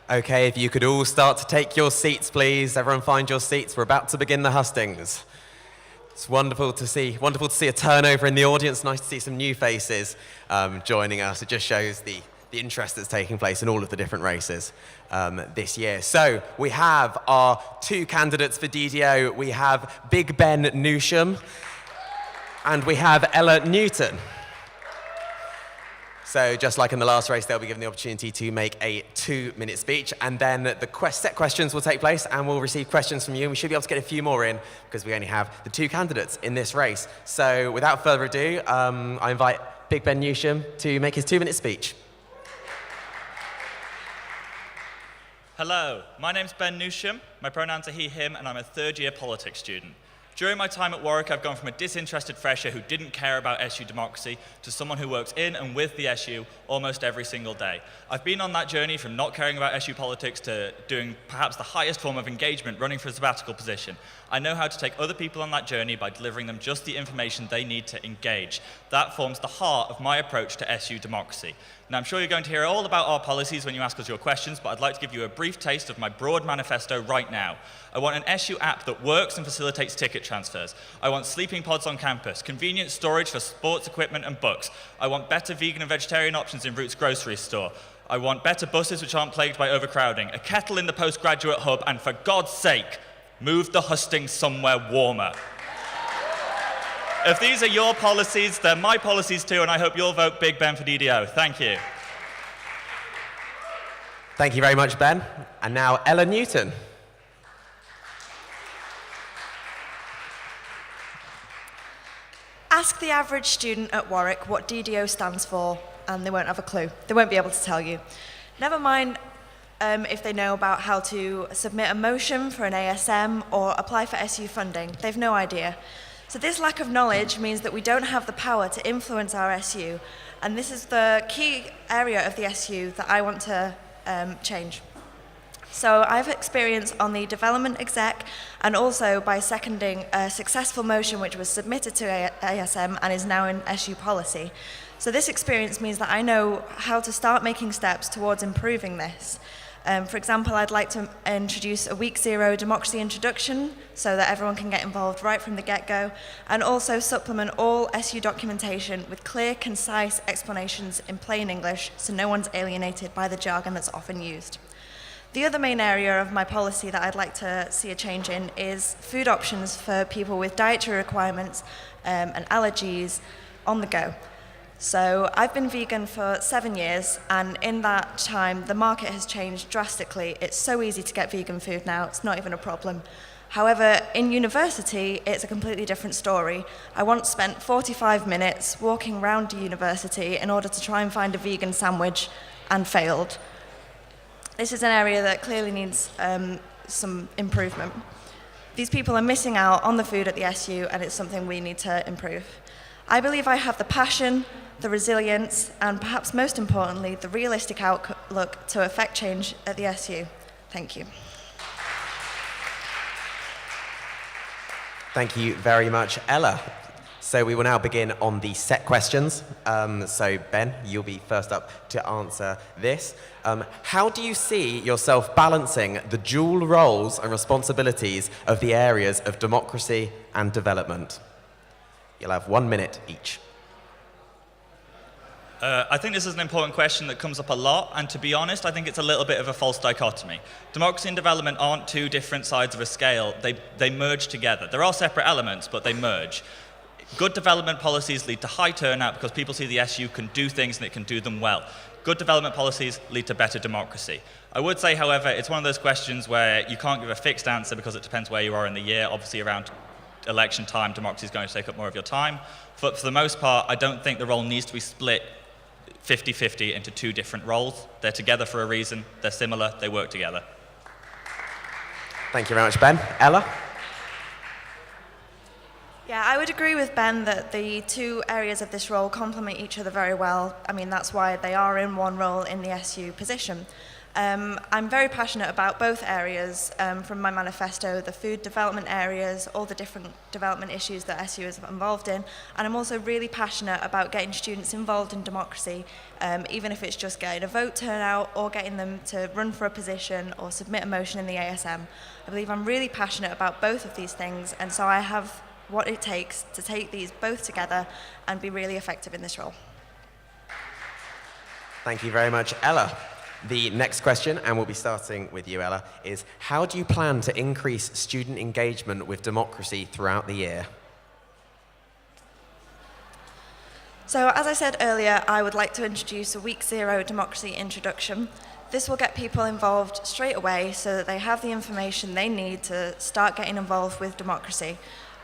Okay, if you could all start to take your seats, please. Everyone find your seats. We're about to begin the hustings. It's wonderful to see a turnover in the audience. Nice to see some new faces joining us. It just shows the interest that's taking place in all of the different races this year. So we have our two candidates for DDO. We have Big Ben Newsham and we have Ella Newton. So just like in the last race, they'll be given the opportunity to make a 2-minute speech, and then the set questions will take place, and we'll receive questions from you, and we should be able to get a few more in, because we only have the two candidates in this race. So without further ado, I invite Big Ben Newsham to make his 2-minute speech. Hello, my name's Ben Newsham, my pronouns are he, him, and I'm a third-year politics student. During my time at Warwick, I've gone from a disinterested fresher who didn't care about SU democracy to someone who works in and with the SU almost every single day. I've been on that journey from not caring about SU politics to doing perhaps the highest form of engagement, running for a sabbatical position. I know how to take other people on that journey by delivering them just the information they need to engage. That forms the heart of my approach to SU democracy. Now, I'm sure you're going to hear all about our policies when you ask us your questions, but I'd like to give you a brief taste of my broad manifesto right now. I want an SU app that works and facilitates ticket transfers. I want sleeping pods on campus, convenient storage for sports equipment and books. I want better vegan and vegetarian options in Roots grocery store. I want better buses which aren't plagued by overcrowding, a kettle in the postgraduate hub, and for God's sake, move the hustings somewhere warmer. If these are your policies, they're my policies too, and I hope you'll vote Big Ben for DDO. Thank you. Thank you very much, Ben. And now Ella Newton. Ask the average student at Warwick what DDO stands for, and they won't have a clue. They won't be able to tell you. Never mind if they know about how to submit a motion for an ASM or apply for SU funding. They've no idea. So this lack of knowledge means that we don't have the power to influence our SU, and this is the key area of the SU that I want to change. So I have experience on the development exec and also by seconding a successful motion which was submitted to ASM and is now in SU policy. So this experience means that I know how to start making steps towards improving this. For example, I'd like to introduce a week 0 democracy introduction so that everyone can get involved right from the get-go, and also supplement all SU documentation with clear, concise explanations in plain English so no one's alienated by the jargon that's often used. The other main area of my policy that I'd like to see a change in is food options for people with dietary requirements and allergies on the go. So I've been vegan for 7 years, and in that time the market has changed drastically. It's so easy to get vegan food now, it's not even a problem. However, in university, it's a completely different story. I once spent 45 minutes walking around university in order to try and find a vegan sandwich and failed. This is an area that clearly needs some improvement. These people are missing out on the food at the SU, and it's something we need to improve. I believe I have the passion, the resilience, and perhaps most importantly, the realistic outlook to affect change at the SU. Thank you. Thank you very much, Ella. So we will now begin on the set questions. So Ben, you'll be first up to answer this. How do you see yourself balancing the dual roles and responsibilities of the areas of democracy and development? You'll have 1 minute each. I think this is an important question that comes up a lot, and to be honest, I think it's a little bit of a false dichotomy. Democracy and development aren't two different sides of a scale. They merge together. There are separate elements, but they merge. Good development policies lead to high turnout because people see the SU can do things and it can do them well. Good development policies lead to better democracy. I would say, however, it's one of those questions where you can't give a fixed answer because it depends where you are in the year. Obviously, around election time, democracy is going to take up more of your time. But for the most part, I don't think the role needs to be split 50-50 into two different roles. They're together for a reason. They're similar. They work together. Thank you very much, Ben. Ella? Yeah, I would agree with Ben that the two areas of this role complement each other very well. I mean, that's why they are in one role in the SU position. I'm very passionate about both areas from my manifesto, the food development areas, all the different development issues that SU is involved in, and I'm also really passionate about getting students involved in democracy, even if it's just getting a vote turnout or getting them to run for a position or submit a motion in the ASM. I believe I'm really passionate about both of these things, and so I have what it takes to take these both together and be really effective in this role. Thank you very much, Ella. The next question, and we'll be starting with you, Ella, is how do you plan to increase student engagement with democracy throughout the year? So, as I said earlier, I would like to introduce a Week Zero democracy introduction. This will get people involved straight away so that they have the information they need to start getting involved with democracy.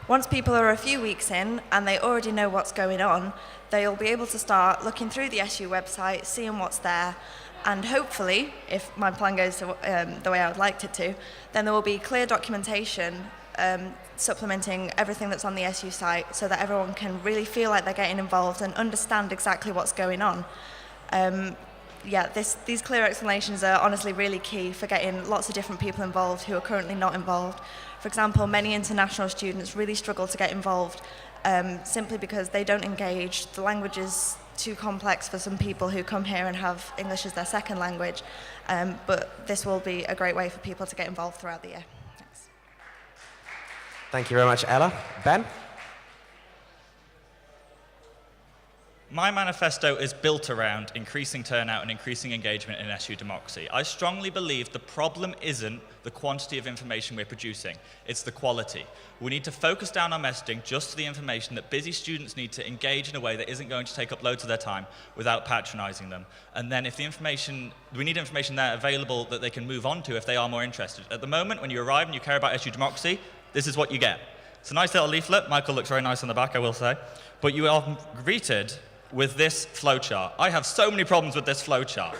Once people are a few weeks in and they already know what's going on, they'll be able to start looking through the SU website, seeing what's there, and hopefully, if my plan goes to, the way I would like it to, then there will be clear documentation supplementing everything that's on the SU site so that everyone can really feel like they're getting involved and understand exactly what's going on. These clear explanations are honestly really key for getting lots of different people involved who are currently not involved. For example, many international students really struggle to get involved simply because they don't engage. The language is too complex for some people who come here and have English as their second language, but this will be a great way for people to get involved throughout the year. Thanks. Thank you very much, Ella. Ben? My manifesto is built around increasing turnout and increasing engagement in SU democracy. I strongly believe the problem isn't the quantity of information we're producing, it's the quality. We need to focus down our messaging just to the information that busy students need to engage in a way that isn't going to take up loads of their time without patronizing them. And then if the information, we need information there available that they can move on to if they are more interested. At the moment, when you arrive and you care about SU democracy, this is what you get. It's a nice little leaflet. Michael looks very nice on the back, I will say. But you are greeted with this flowchart. I have so many problems with this flowchart.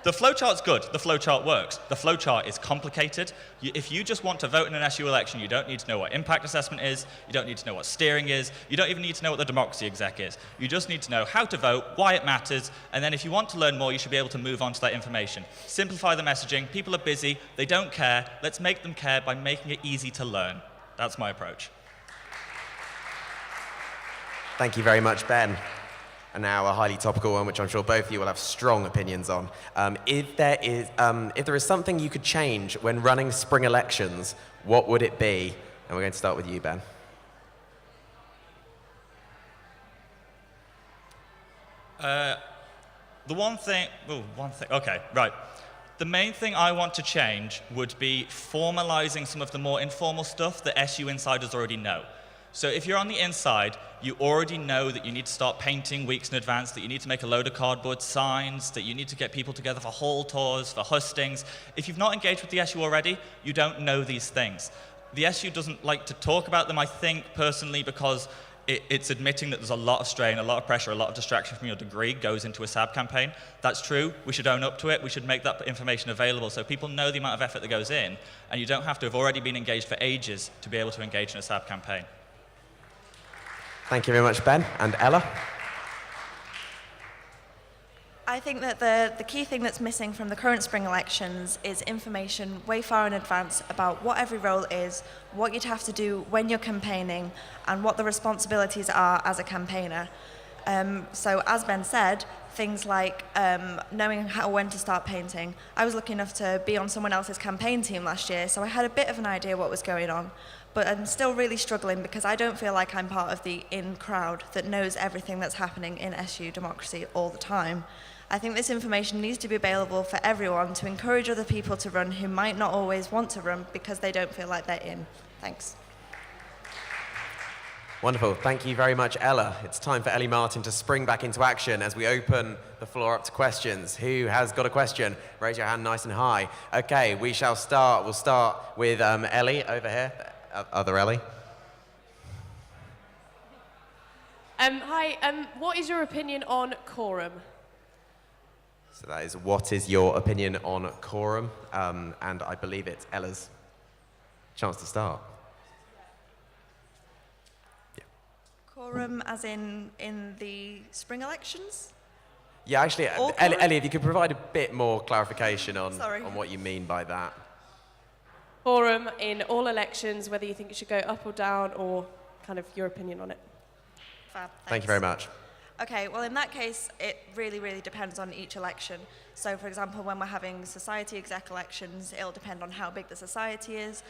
The flowchart's good, the flowchart works. The flowchart is complicated. If you just want to vote in an SU election, you don't need to know what impact assessment is, you don't need to know what steering is, you don't even need to know what the democracy exec is. You just need to know how to vote, why it matters, and then if you want to learn more, you should be able to move on to that information. Simplify the messaging. People are busy, they don't care. Let's make them care by making it easy to learn. That's my approach. Thank you very much, Ben. And now a highly topical one, which I'm sure both of you will have strong opinions on. If there is something you could change when running spring elections, what would it be? And we're going to start with you, Ben. Okay, right. The main thing I want to change would be formalizing some of the more informal stuff that SU insiders already know. So if you're on the inside, you already know that you need to start painting weeks in advance, that you need to make a load of cardboard signs, that you need to get people together for hall tours, for hustings. If you've not engaged with the SU already, you don't know these things. The SU doesn't like to talk about them, I think, personally, because it's admitting that there's a lot of strain, a lot of pressure, a lot of distraction from your degree goes into a SAB campaign. That's true. We should own up to it. We should make that information available so people know the amount of effort that goes in, and you don't have to have already been engaged for ages to be able to engage in a SAB campaign. Thank you very much, Ben. And Ella? I think that the key thing that's missing from the current spring elections is information way far in advance about what every role is, what you'd have to do when you're campaigning, and what the responsibilities are as a campaigner. So as Ben said, things like knowing when to start painting. I was lucky enough to be on someone else's campaign team last year, so I had a bit of an idea what was going on. But I'm still really struggling because I don't feel like I'm part of the in crowd that knows everything that's happening in SU democracy all the time. I think this information needs to be available for everyone to encourage other people to run who might not always want to run because they don't feel like they're in. Thanks. Wonderful. Thank you very much, Ella. It's time for Ellie Martin to spring back into action as we open the floor up to questions. Who has got a question? Raise your hand nice and high. Okay, we shall start. We'll start with Ellie over here. Other Ellie. Hi, what is your opinion on quorum? So that is, what is your opinion on quorum? And I believe it's Ella's chance to start. Quorum as in the spring elections? Yeah, actually, All Ellie, if you could provide a bit more clarification on Sorry. what you mean by that. Quorum in all elections, whether you think it should go up or down, or kind of your opinion on it. Fab, Thank you very much. Okay, well, in that case, it really, really depends on each election. So, for example, when we're having society exec elections, it'll depend on how big the society is.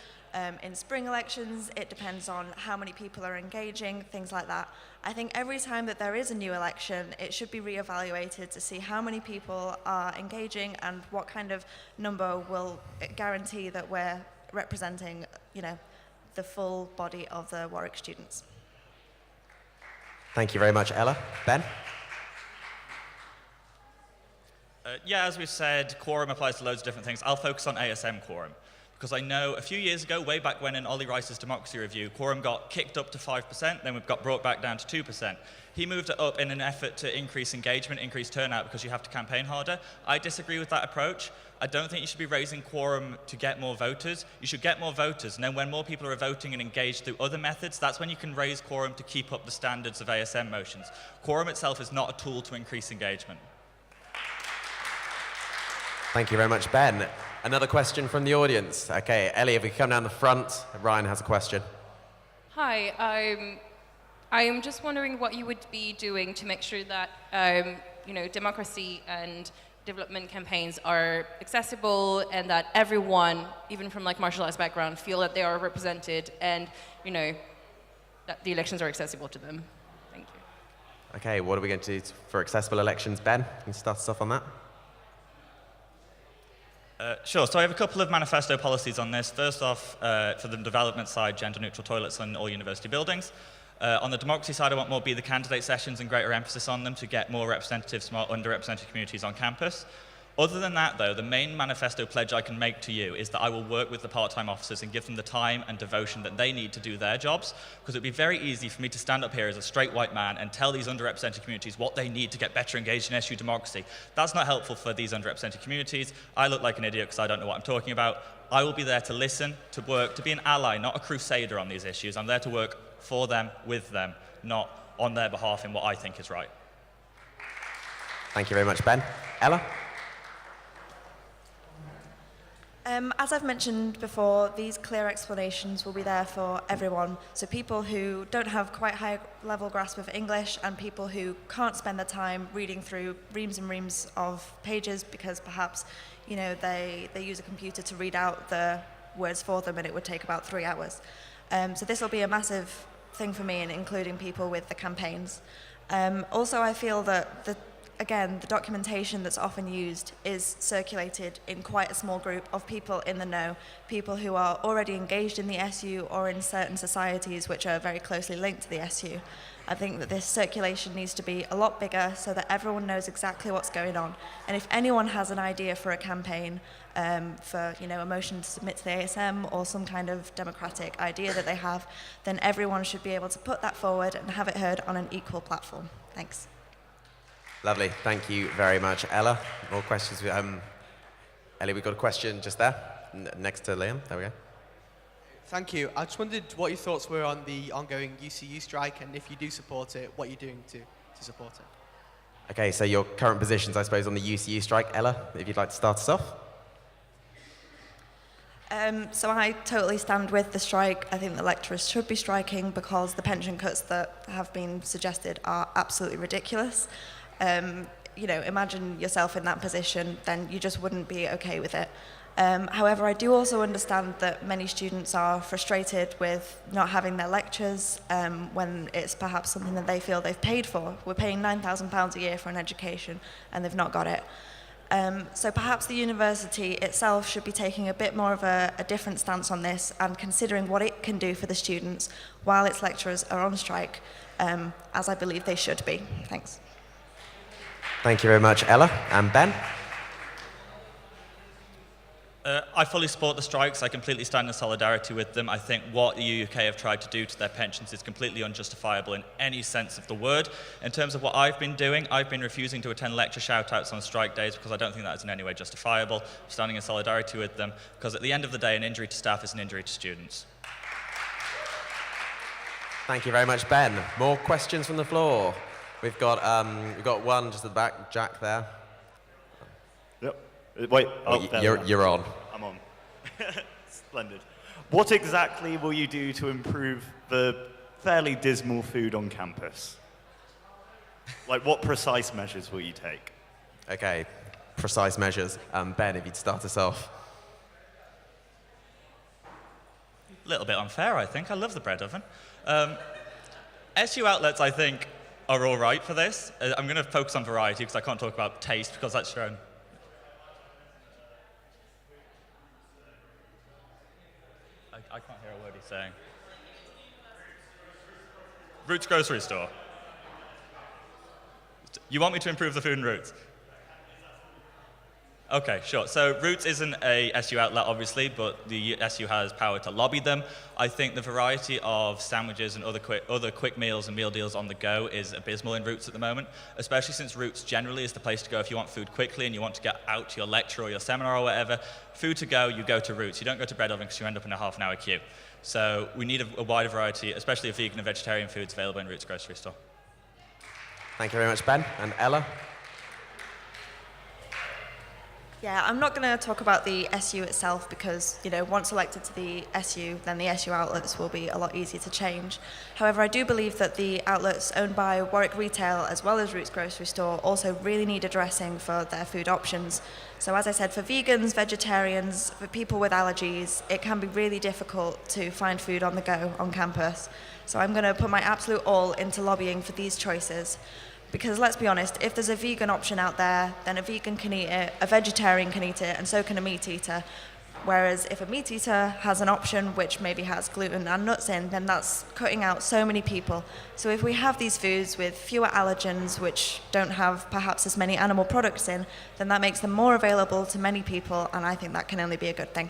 In spring elections, it depends on how many people are engaging, things like that. I think every time that there is a new election, it should be reevaluated to see how many people are engaging and what kind of number will guarantee that we're representing, the full body of the Warwick students. Thank you very much, Ella. Ben? Yeah, as we've said, quorum applies to loads of different things. I'll focus on ASM quorum, because I know a few years ago, way back when in Ollie Rice's Democracy Review, quorum got kicked up to 5%, then we've got brought back down to 2%. He moved it up in an effort to increase engagement, increase turnout, because you have to campaign harder. I disagree with that approach. I don't think you should be raising quorum to get more voters. You should get more voters, and then when more people are voting and engaged through other methods, that's when you can raise quorum to keep up the standards of ASM motions. Quorum itself is not a tool to increase engagement. Thank you very much, Ben. Another question from the audience. Okay, Ellie, if we come down the front, Ryan has a question. Hi, I am just wondering what you would be doing to make sure that democracy and development campaigns are accessible and that everyone, even from martial arts background, feel that they are represented and that the elections are accessible to them. Thank you. Okay, what are we going to do for accessible elections? Ben, can you start us off on that? Sure, so I have a couple of manifesto policies on this. First off, for the development side, gender-neutral toilets in all university buildings. On the democracy side, I want more Be the Candidate sessions and greater emphasis on them to get more representatives from our underrepresented communities on campus. Other than that, though, the main manifesto pledge I can make to you is that I will work with the part-time officers and give them the time and devotion that they need to do their jobs, because it would be very easy for me to stand up here as a straight white man and tell these underrepresented communities what they need to get better engaged in SU democracy. That's not helpful for these underrepresented communities. I look like an idiot because I don't know what I'm talking about. I will be there to listen, to work, to be an ally, not a crusader on these issues. I'm there to work for them, with them, not on their behalf in what I think is right. Thank you very much, Ben. Ella? As I've mentioned before, these clear explanations will be there for everyone. So people who don't have quite high level grasp of English and people who can't spend the time reading through reams and reams of pages because perhaps, they use a computer to read out the words for them and it would take about 3 hours. So this will be a massive thing for me, and including people with the campaigns. Also, I feel that the documentation that's often used is circulated in quite a small group of people in the know, people who are already engaged in the SU or in certain societies which are very closely linked to the SU. I think that this circulation needs to be a lot bigger so that everyone knows exactly what's going on. And if anyone has an idea for a campaign, for a motion to submit to the ASM or some kind of democratic idea that they have, then everyone should be able to put that forward and have it heard on an equal platform. Thanks. Lovely. Thank you very much, Ella. More questions? Ellie, we've got a question just there, next to Liam. There we go. Thank you. I just wondered what your thoughts were on the ongoing UCU strike, and if you do support it, what you're doing to support it. Okay, so your current positions, I suppose, on the UCU strike. Ella, if you'd like to start us off. So I totally stand with the strike. I think the lecturers should be striking because the pension cuts that have been suggested are absolutely ridiculous. Imagine yourself in that position, then you just wouldn't be okay with it. However, I do also understand that many students are frustrated with not having their lectures when it's perhaps something that they feel they've paid for. We're paying £9,000 a year for an education and they've not got it. So perhaps the university itself should be taking a bit more of a different stance on this and considering what it can do for the students while its lecturers are on strike, as I believe they should be. Thanks. Thank you very much, Ella. And Ben? I fully support the strikes. I completely stand in solidarity with them. I think what the UK have tried to do to their pensions is completely unjustifiable in any sense of the word. In terms of what I've been doing, I've been refusing to attend lecture shout-outs on strike days because I don't think that is in any way justifiable. I'm standing in solidarity with them because at the end of the day, an injury to staff is an injury to students. Thank you very much, Ben. More questions from the floor? We've got one just at the back, Jack there. Yep. Wait. Oh, there we are. You're on. I'm on. Splendid. What exactly will you do to improve the fairly dismal food on campus? Like, what precise measures will you take? Okay, precise measures. Ben, if you'd start us off. A little bit unfair, I think. I love the bread oven. SU outlets, I think, are all right for this. I'm going to focus on variety because I can't talk about taste because that's shown. I can't hear a word he's saying. Roots grocery store. You want me to improve the food in Roots? Okay, sure. So Roots isn't a SU outlet, obviously, but the SU has power to lobby them. I think the variety of sandwiches and other quick meals and meal deals on the go is abysmal in Roots at the moment, especially since Roots generally is the place to go if you want food quickly and you want to get out to your lecture or your seminar or whatever. Food to go, you go to Roots. You don't go to Bread Oven because you end up in a half-an-hour queue. So we need a wider variety, especially of vegan and vegetarian foods available in Roots grocery store. Thank you very much, Ben. And Ella? Yeah, I'm not going to talk about the SU itself because, once elected to the SU, then the SU outlets will be a lot easier to change. However, I do believe that the outlets owned by Warwick Retail as well as Roots Grocery Store also really need addressing for their food options. So as I said, for vegans, vegetarians, for people with allergies, it can be really difficult to find food on the go on campus. So I'm going to put my absolute all into lobbying for these choices. Because let's be honest, if there's a vegan option out there, then a vegan can eat it, a vegetarian can eat it, and so can a meat eater. Whereas if a meat eater has an option which maybe has gluten and nuts in, then that's cutting out so many people. So if we have these foods with fewer allergens, which don't have perhaps as many animal products in, then that makes them more available to many people, and I think that can only be a good thing.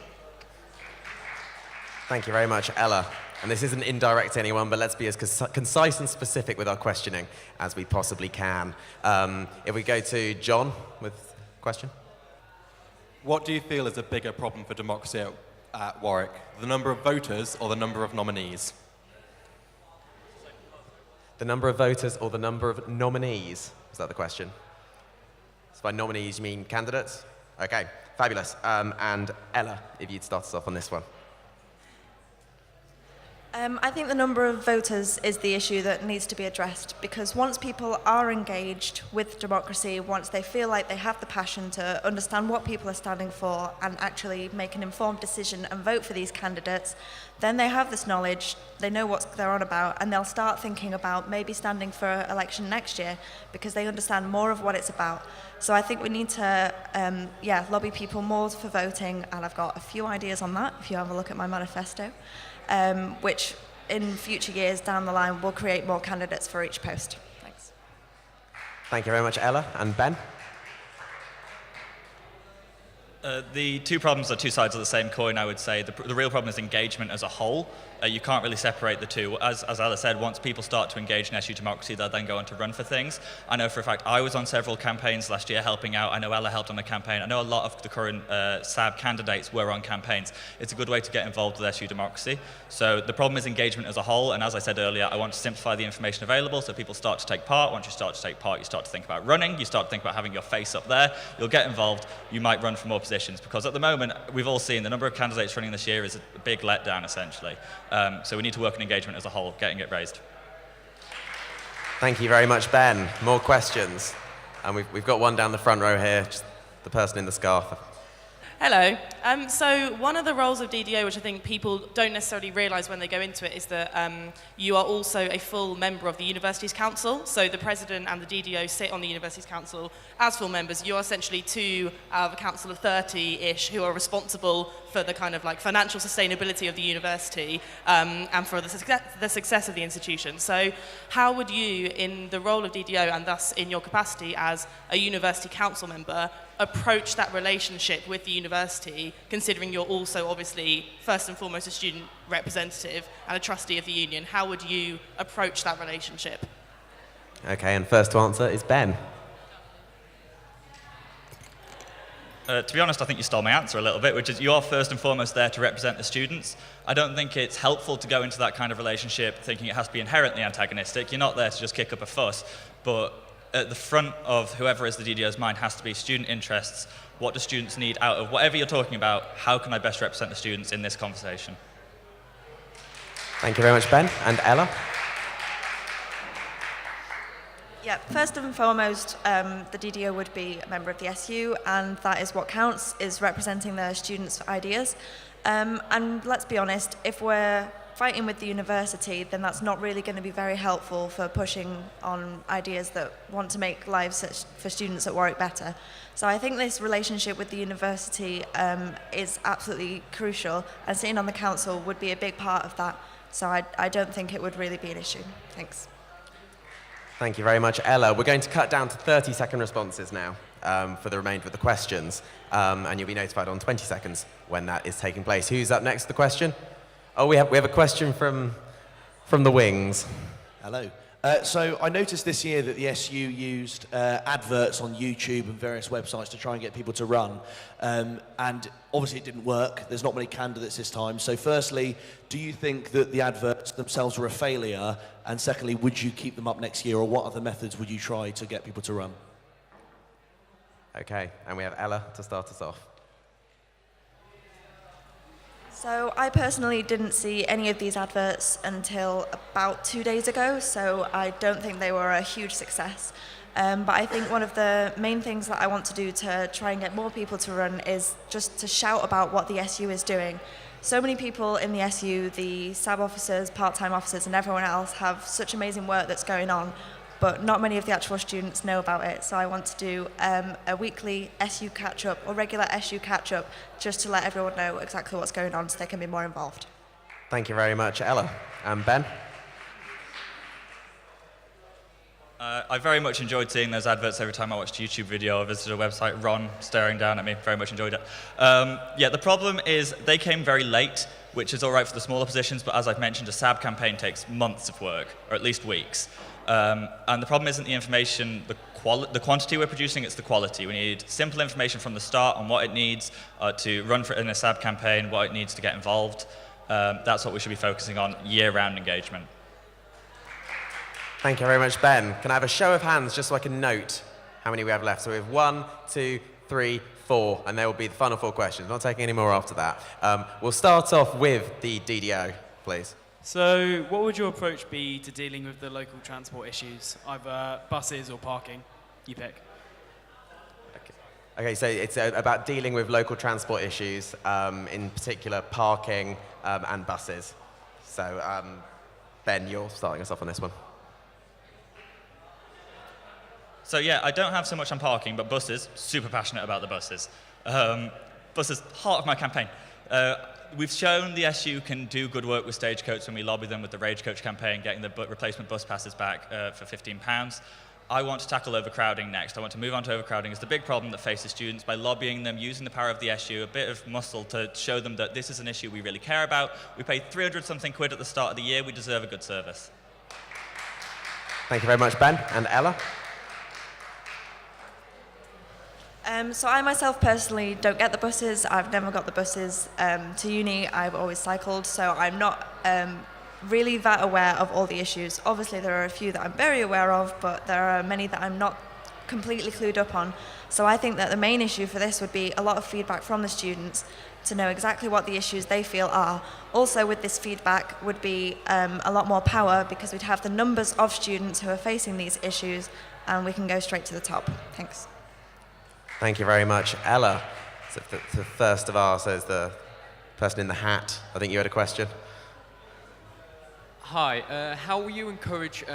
Thank you very much, Ella. And this isn't indirect to anyone, but let's be as concise and specific with our questioning as we possibly can. If we go to John with a question. What do you feel is a bigger problem for democracy at Warwick? The number of voters or the number of nominees? The number of voters or the number of nominees? Is that the question? So by nominees, you mean candidates? Okay, fabulous. And Ella, if you'd start us off on this one. I think the number of voters is the issue that needs to be addressed because once people are engaged with democracy, once they feel like they have the passion to understand what people are standing for and actually make an informed decision and vote for these candidates, then they have this knowledge, they know what they're on about, and they'll start thinking about maybe standing for election next year because they understand more of what it's about. So I think we need to, lobby people more for voting, and I've got a few ideas on that if you have a look at my manifesto. Which in future years down the line will create more candidates for each post. Thanks. Thank you very much, Ella. And Ben? The two problems are two sides of the same coin, I would say. The real problem is engagement as a whole. You can't really separate the two. As Ella said, once people start to engage in SU democracy, they'll then go on to run for things. I know for a fact I was on several campaigns last year helping out. I know Ella helped on a campaign. I know a lot of the current SAB candidates were on campaigns. It's a good way to get involved with SU democracy. So the problem is engagement as a whole, and as I said earlier, I want to simplify the information available so people start to take part. Once you start to take part, you start to think about running, you start to think about having your face up there, you'll get involved, you might run for more positions, because at the moment, we've all seen the number of candidates running this year is a big letdown, essentially. So we need to work on engagement as a whole, getting it raised. Thank you very much, Ben. More questions? And we've got one down the front row here, just the person in the scarf. Hello. So one of the roles of DDO, which I think people don't necessarily realise when they go into it, is that you are also a full member of the University's Council. So the President and the DDO sit on the University's Council as full members. You are essentially two out of a council of 30-ish who are responsible for the kind of like financial sustainability of the university and for the success of the institution. So how would you, in the role of DDO and thus in your capacity as a University Council member, approach that relationship with the university, considering you're also obviously first and foremost a student representative and a trustee of the union? How would you approach that relationship? Okay, and first to answer is Ben. To be honest, I think you stole my answer a little bit, which is you are first and foremost there to represent the students. I don't think it's helpful to go into that kind of relationship thinking it has to be inherently antagonistic. You're not there to just kick up a fuss, but at the front of whoever is the DDO's mind has to be student interests. What do students need out of whatever you're talking about? How can I best represent the students in this conversation? Thank you very much, Ben. And Ella? Yeah, first and foremost, the DDO would be a member of the SU, and that is what counts, is representing the students' ideas. And let's be honest, if we're fighting with the university, then that's not really going to be very helpful for pushing on ideas that want to make lives for students at Warwick better. So I think this relationship with the university is absolutely crucial, and sitting on the council would be a big part of that. So I don't think it would really be an issue. Thanks. Thank you very much, Ella. We're going to cut down to 30-second responses now for the remainder of the questions, and you'll be notified on 20 seconds when that is taking place. Who's up next for the question? Oh, we have a question from the wings. Hello. So I noticed this year that the SU used adverts on YouTube and various websites to try and get people to run. And obviously it didn't work. There's not many candidates this time. So firstly, do you think that the adverts themselves were a failure? And secondly, would you keep them up next year, or what other methods would you try to get people to run? Okay, and we have Ella to start us off. So I personally didn't see any of these adverts until about 2 days ago, so I don't think they were a huge success. But I think one of the main things that I want to do to try and get more people to run is just to shout about what the SU is doing. So many people in the SU, the SAB officers, part-time officers, and everyone else have such amazing work that's going on, but not many of the actual students know about it. So I want to do a weekly SU catch-up or regular SU catch-up just to let everyone know exactly what's going on so they can be more involved. Thank you very much, Ella. And Ben? I very much enjoyed seeing those adverts every time I watched a YouTube video. I visited a website, Ron staring down at me, very much enjoyed it. Yeah, the problem is they came very late, which is all right for the smaller positions, but as I've mentioned, a SAB campaign takes months of work, or at least weeks. And the problem isn't the information, the quantity we're producing, it's the quality. We need simple information from the start on what it needs to run in a SAB campaign, what it needs to get involved. That's what we should be focusing on, year-round engagement. Thank you very much, Ben. Can I have a show of hands just so I can note how many we have left? So we have 1, 2, 3, 4, and there will be the final 4 questions. Not taking any more after that. We'll start off with the DDO, please. So what would your approach be to dealing with the local transport issues, either buses or parking? You pick. Okay, so it's about dealing with local transport issues, in particular parking and buses. So Ben, you're starting us off on this one. So yeah, I don't have so much on parking, but buses, super passionate about the buses. Buses, heart of my campaign. We've shown the SU can do good work with Stagecoach when we lobby them with the Ragecoach campaign, getting the replacement bus passes back for £15. I want to tackle overcrowding next. I want to move on to overcrowding as the big problem that faces students by lobbying them, using the power of the SU, a bit of muscle to show them that this is an issue we really care about. We paid 300-something quid at the start of the year. We deserve a good service. Thank you very much, Ben. And Ella? So I myself personally don't get the buses. I've never got the buses to uni. I've always cycled, so I'm not really that aware of all the issues. Obviously, there are a few that I'm very aware of, but there are many that I'm not completely clued up on. So I think that the main issue for this would be a lot of feedback from the students to know exactly what the issues they feel are. Also, with this feedback would be a lot more power, because we'd have the numbers of students who are facing these issues, and we can go straight to the top. Thanks. Thank you very much, Ella. So the first of ours is the person in the hat. I think you had a question. Hi, how will you encourage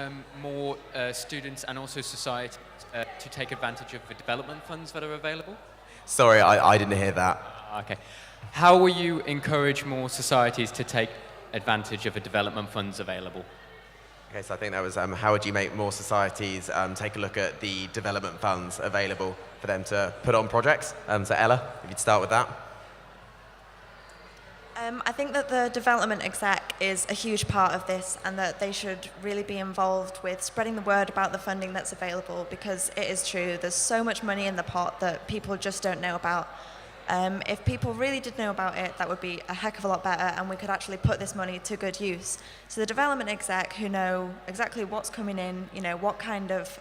more students and also society to take advantage of the development funds that are available? Sorry, I didn't hear that. Okay. How will you encourage more societies to take advantage of the development funds available? Okay, so I think that was how would you make more societies take a look at the development funds available for them to put on projects? So Ella, if you'd start with that. I think that the development exec is a huge part of this and that they should really be involved with spreading the word about the funding that's available, because it is true, there's so much money in the pot that people just don't know about. If people really did know about it, that would be a heck of a lot better, and we could actually put this money to good use. So the development exec, who know exactly what's coming in, what kind of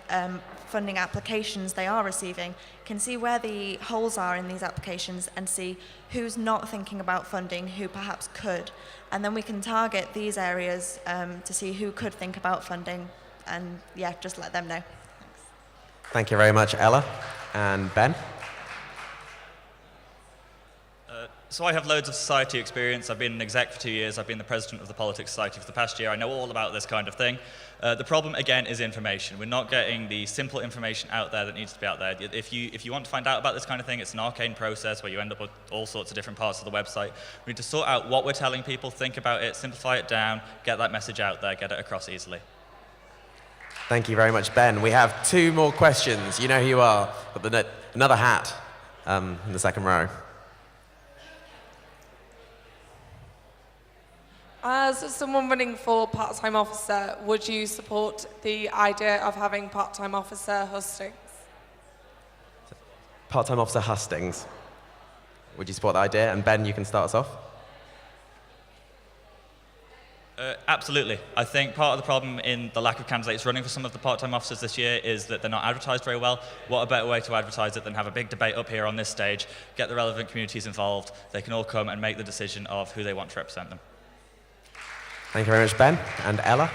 funding applications they are receiving, can see where the holes are in these applications and see who's not thinking about funding, who perhaps could. And then we can target these areas to see who could think about funding, and yeah, just let them know. Thank you very much, Ella. And Ben? So I have loads of society experience. I've been an exec for 2 years. I've been the president of the Politics Society for the past year. I know all about this kind of thing. The problem, again, is information. We're not getting the simple information out there that needs to be out there. If you want to find out about this kind of thing, it's an arcane process where you end up with all sorts of different parts of the website. We need to sort out what we're telling people, think about it, simplify it down, get that message out there, get it across easily. Thank you very much, Ben. We have 2 more questions. You know who you are. Got another hat in the second row. As someone running for part-time officer, would you support the idea of having part-time officer hustings? Part-time officer hustings. Would you support the idea? And Ben, you can start us off. Absolutely. I think part of the problem in the lack of candidates running for some of the part-time officers this year is that they're not advertised very well. What a better way to advertise it than have a big debate up here on this stage, get the relevant communities involved, they can all come and make the decision of who they want to represent them. Thank you very much, Ben. And Ella?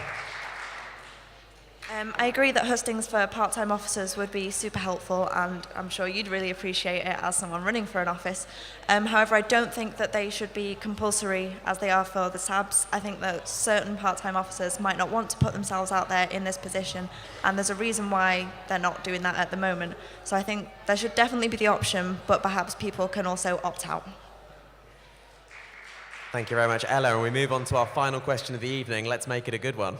I agree that hustings for part-time officers would be super helpful, and I'm sure you'd really appreciate it as someone running for an office. However, I don't think that they should be compulsory as they are for the SABs. I think that certain part-time officers might not want to put themselves out there in this position, and there's a reason why they're not doing that at the moment. So I think there should definitely be the option, but perhaps people can also opt out. Thank you very much, Ella. And we move on to our final question of the evening. Let's make it a good one.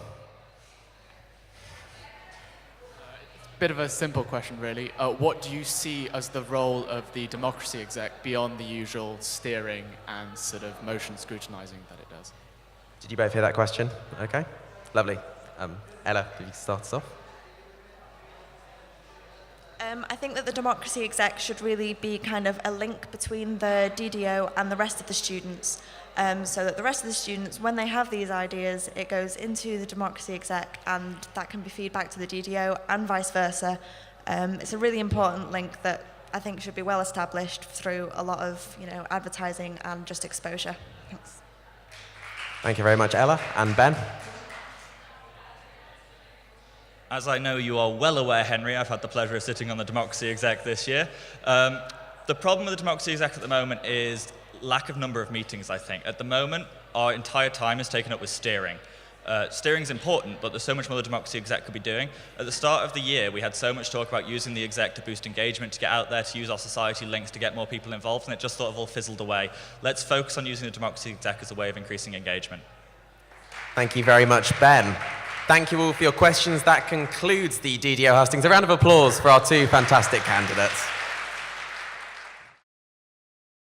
Bit of a simple question, really. What do you see as the role of the democracy exec beyond the usual steering and sort of motion scrutinizing that it does? Did you both hear that question? Okay, lovely. Ella, did you start us off? I think that the democracy exec should really be kind of a link between the DDO and the rest of the students, so that the rest of the students, when they have these ideas, it goes into the democracy exec and that can be feedback to the DDO and vice versa. It's a really important link that I think should be well established through a lot of advertising and just exposure. Thanks. Thank you very much, Ella. And Ben? As I know you are well aware, Henry, I've had the pleasure of sitting on the democracy exec this year. The problem with the democracy exec at the moment is lack of number of meetings, I think. At the moment, our entire time is taken up with steering. Steering is important, but there's so much more the democracy exec could be doing. At the start of the year, we had so much talk about using the exec to boost engagement, to get out there, to use our society links to get more people involved, and it just sort of all fizzled away. Let's focus on using the democracy exec as a way of increasing engagement. Thank you very much, Ben. Thank you all for your questions. That concludes the DDO hustings. A round of applause for our 2 fantastic candidates.